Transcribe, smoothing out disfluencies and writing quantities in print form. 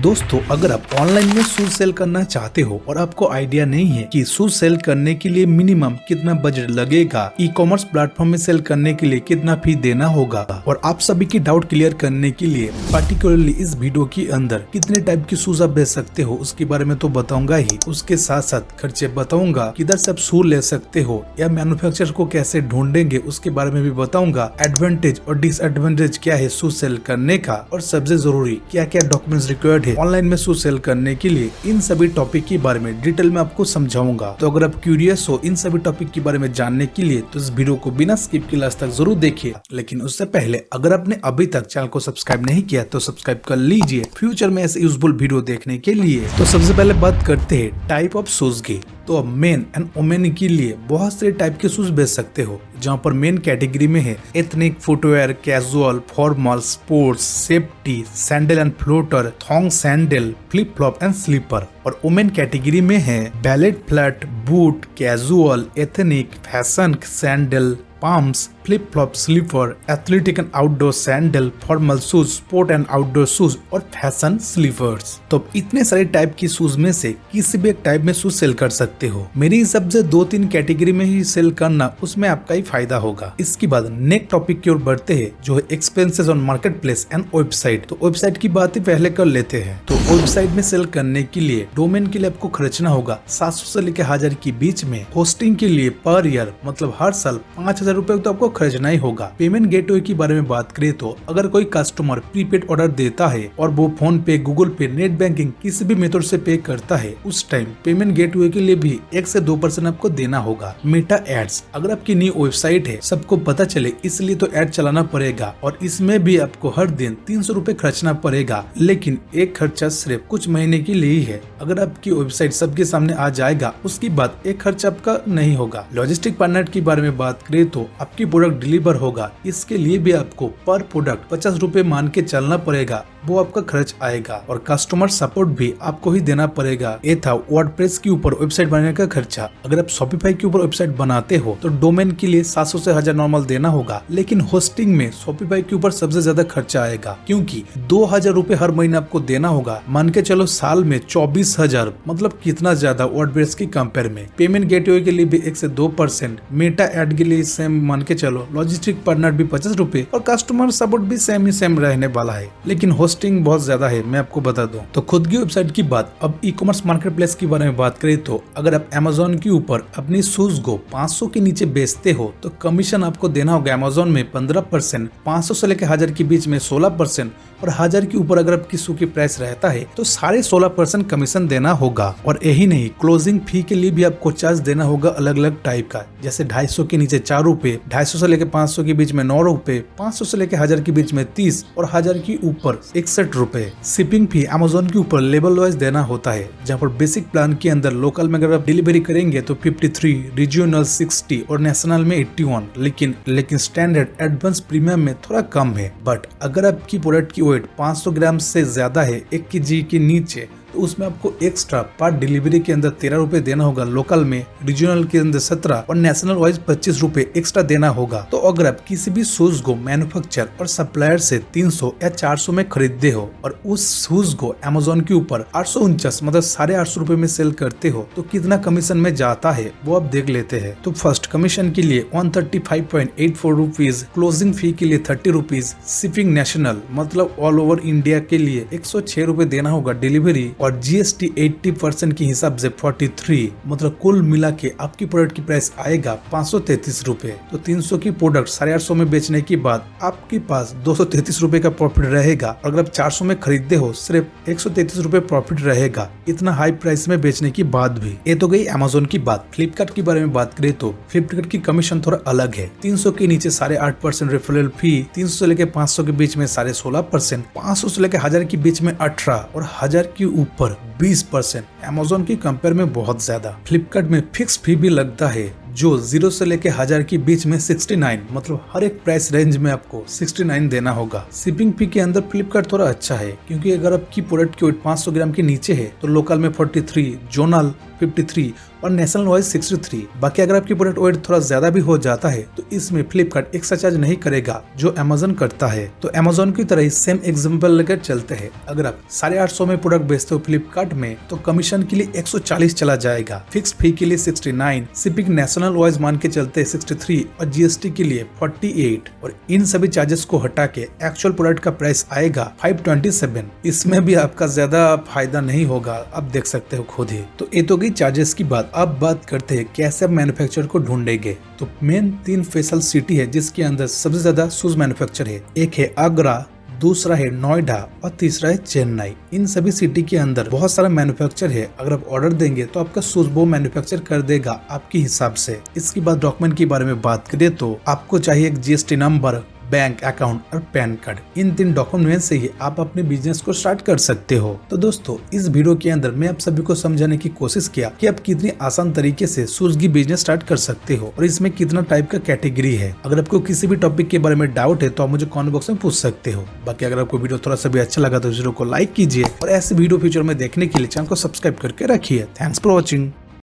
दोस्तों, अगर आप ऑनलाइन में शूज सेल करना चाहते हो और आपको आइडिया नहीं है कि शूज सेल करने के लिए मिनिमम कितना बजट लगेगा, ई कॉमर्स प्लेटफॉर्म में सेल करने के लिए कितना फी देना होगा और आप सभी की डाउट क्लियर करने के लिए पार्टिकुलरली इस वीडियो के अंदर कितने टाइप की शूज आप बेच सकते हो उसके बारे में तो बताऊंगा ही, उसके साथ साथ खर्चे बताऊंगा, किधर से आप शूज ले सकते हो या मैन्युफैक्चरर को कैसे ढूंढेंगे उसके बारे में भी बताऊंगा, एडवांटेज और डिसएडवांटेज क्या है शूज सेल करने का और सबसे जरूरी क्या क्या डॉक्यूमेंट्स रिक्वायर्ड है ऑनलाइन में शूज सेल करने के लिए। इन सभी टॉपिक के बारे में डिटेल में आपको समझाऊंगा। तो अगर आप क्यूरियस हो इन सभी टॉपिक के बारे में जानने के लिए तो इस वीडियो को बिना स्किप किए लास्ट तक जरूर देखिए। लेकिन उससे पहले अगर आपने अभी तक चैनल को सब्सक्राइब नहीं किया तो सब्सक्राइब कर लीजिए फ्यूचर में ऐसे यूजफुल वीडियो देखने के लिए। तो सबसे पहले बात करते हैं टाइप ऑफ शूज की। तो अब मेन एंड वुमेन के लिए बहुत से टाइप के शूज बेच सकते हो, जहाँ पर मेन कैटेगरी में है ethnic, footwear, casual, formal, sports, safety, sandal and floater, thong sandal, flip flop and slipper. और वुमेन कैटेगरी में है ballet, flat, boot, casual, ethnic, fashion, sandal, palms, flip flop, slipper, athletic and outdoor sandal, formal shoes, sport and outdoor shoes और fashion slippers. तो इतने सारे type की shoes में से किसी भी एक टाइप में शूज सेल कर सकते हो। मेरे हिसाब से 2-3 कैटेगरी में ही सेल करना उसमें आपका ही फायदा होगा। इसके बाद नेक्स्ट टॉपिक की ओर बढ़ते हैं जो है expenses on market place and website. तो वेबसाइट की बात ही पहले कर लेते हैं। तो वेबसाइट में सेल करने के लिए डोमेन के लिए आपको खर्चना होगा 700 से लेकर 1000 के बीच में। होस्टिंग के लिए पर ईयर मतलब हर साल 5000 रुपए तो आपको खर्चना ही होगा। पेमेंट गेटवे के बारे में बात करें तो अगर कोई कस्टमर प्रीपेड ऑर्डर देता है और वो फोन पे, गूगल पे, नेट बैंकिंग किसी भी मेथड से पे करता है, उस टाइम पेमेंट गेटवे के लिए भी 1 से 2% आपको देना होगा। मेटा एड्स, अगर आपकी न्यू वेबसाइट है सबको पता चले इसलिए तो एड चलाना पड़ेगा और इसमें भी आपको हर दिन 300 रुपए खर्चना पड़ेगा। लेकिन एक खर्चा सिर्फ कुछ महीने के लिए ही है। अगर आपकी वेबसाइट सबके सामने आ जाएगा उसके बाद एक खर्चा आपका नहीं होगा। लॉजिस्टिक पार्टनर के बारे में बात करें तो आपकी प्रोडक्ट डिलीवर होगा, इसके लिए भी आपको पर प्रोडक्ट 50 रुपए मान के चलना पड़ेगा, वो आपका खर्च आएगा। और कस्टमर सपोर्ट भी आपको ही देना पड़ेगा। ये था वर्डप्रेस के ऊपर वेबसाइट बनाने का खर्चा। अगर आप शॉपिफाई के ऊपर वेबसाइट बनाते हो तो डोमेन के लिए 700 से 1000 नॉर्मल देना होगा। लेकिन होस्टिंग में शॉपिफाई के ऊपर सबसे ज्यादा खर्चा आएगा क्योंकि 2000 रुपए हर महीने आपको देना होगा। मान के चलो साल में 24,000, मतलब कितना ज्यादा वर्डप्रेस की कंपेयर में। पेमेंट गेटवे के लिए भी 1 से 2%, मेटा एड के लिए सेम मान के चलो, लॉजिस्टिक पार्टनर भी 50 रुपए और कस्टमर सपोर्ट भी सेम ही सेम रहने वाला है। लेकिन होस्टिंग बहुत ज्यादा है, मैं आपको बता दूं। तो खुद की वेबसाइट की बात, अब ई कॉमर्स मार्केट प्लेस के बारे में बात करें तो अगर आप अमेज़न के ऊपर अपनी शूज को 500 के नीचे बेचते हो तो कमीशन आपको देना होगा अमेज़न में 15%, 500 से लेकर 1000 के बीच में 16% और 1000 के ऊपर अगर आपकी शू की प्राइस रहता है तो 16.5% कमीशन देना होगा। और यही नहीं, क्लोजिंग फी के लिए भी आपको चार्ज देना होगा अलग अलग टाइप का, जैसे 250 के नीचे 4 रुपए, 250 से लेकर 500 के बीच में 9 रुपए, 500 से लेकर 1000 के बीच में 30 और 1000 के ऊपर 61 रुपए। शिपिंग फी अमेज़न के ऊपर लेवल वाइज देना होता है, जहाँ पर बेसिक प्लान के अंदर लोकल में अगर आप डिलीवरी करेंगे तो 53, रीजनल 60 और नेशनल में 81। लेकिन स्टैंडर्ड एडवांस प्रीमियम में थोड़ा कम है। बट अगर आपकी प्रोडक्ट की वेट 500 ग्राम से ज्यादा है, 1 kg के नीचे, तो उसमें आपको एक्स्ट्रा पर डिलीवरी के अंदर 13 रुपए देना होगा, लोकल में, रीजनल के अंदर 17 और नेशनल वाइज 25 रुपए एक्स्ट्रा देना होगा। तो अगर आप किसी भी शूज को मैन्युफैक्चर और सप्लायर से 300 या 400 में खरीदते हो और उस शूज को अमेज़न के ऊपर 849 मतलब 850 रुपए में सेल करते हो तो कितना कमीशन में जाता है वो आप देख लेते हैं। तो फर्स्ट कमीशन के लिए 135.84 रुपीज, क्लोजिंग फी के लिए 30 रुपीज, शिपिंग नेशनल मतलब ऑल ओवर इंडिया के लिए 106 रुपए देना होगा डिलीवरी और जीएसटी 80% के हिसाब से 43, मतलब कुल मिला के आपकी प्रोडक्ट की प्राइस आएगा 533 रुपए। तो 300 की प्रोडक्ट 850 में बेचने के बाद आपके पास 233 रुपए का प्रॉफिट रहेगा। और अगर आप 400 में खरीदते हो सिर्फ 133 रुपए प्रॉफिट रहेगा, इतना हाई प्राइस में बेचने की बात भी। ये तो गई अमेज़न की बात। फ्लिपकार्ट के बारे में बात करें तो फ्लिपकार्ट की कमीशन थोड़ा अलग है। 300 के नीचे 8.5% रेफरल फी, 300 से लेकर 500 के बीच में 16.5%, 500 से लेकर 1000 के बीच में 18 और 1000 के ऊपर 20%। अमेज़न की कंपेयर में बहुत ज्यादा। फ्लिपकार्ट में फिक्स फी भी लगता है जो 0 से लेके 1000 के बीच में 69, मतलब हर एक प्राइस रेंज में आपको 69 देना होगा। शिपिंग फी के अंदर फ्लिपकार्ट थोड़ा अच्छा है क्योंकि अगर आपकी प्रोडक्ट की वेट 500 ग्राम के नीचे है तो लोकल में 43, जोनल 53 और नेशनल वॉइस 63। बाकी अगर आपकी प्रोडक्ट वेट थोड़ा ज्यादा भी हो जाता है तो इसमें फ्लिपकार्ट एक्स्ट्रा चार्ज नहीं करेगा जो अमेजोन करता है। तो अमेजोन की तरह ही सेम एग्जांपल लेकर चलते हैं। अगर आप 850 में प्रोडक्ट बेचते हो फ्लिपकार्ट में तो कमीशन के लिए 140 चला जाएगा, फिक्स फी के लिए 69, शिपिंग नेशनल वॉइस मान के चलते 63 और जीएसटी के लिए 48 और इन सभी चार्जेस को हटा के एक्चुअल प्रोडक्ट का प्राइस आएगा 527। इसमें भी आपका ज्यादा फायदा नहीं होगा, आप देख सकते हो खुद ही। तो ये तो गई चार्जेस की बात। अब बात करते हैं कैसे आप मैन्युफैक्चरर को ढूंढेंगे। तो मेन 3 स्पेशल सिटी है जिसके अंदर सबसे ज्यादा शूज मैन्युफैक्चर है। एक है आगरा, दूसरा है नोएडा और तीसरा है चेन्नई। इन सभी सिटी के अंदर बहुत सारा मैन्युफैक्चर है। अगर आप ऑर्डर देंगे तो आपका शूज वो मैन्युफैक्चर कर देगा आपके हिसाब से। इसके बाद डॉक्यूमेंट के बारे में बात करें तो आपको चाहिए एक जीएसटी नंबर, बैंक अकाउंट और पैन कार्ड। इन 3 डॉक्यूमेंट से ही आप अपने बिजनेस को स्टार्ट कर सकते हो। तो दोस्तों इस वीडियो के अंदर मैं आप सभी को समझाने की कोशिश किया कि आप कितनी आसान तरीके से शूज की बिजनेस स्टार्ट कर सकते हो और इसमें कितना टाइप का कैटेगरी है। अगर आपको किसी भी टॉपिक के बारे में डाउट है तो आप मुझे कमेंट बॉक्स में पूछ सकते हो। बाकी अगर आपको वीडियो थोड़ा सा भी अच्छा लगा तो वीडियो को लाइक कीजिए और ऐसे वीडियो फ्यूचर में देखने के लिए चैनल को सब्सक्राइब करके रखिए। Thanks for watching.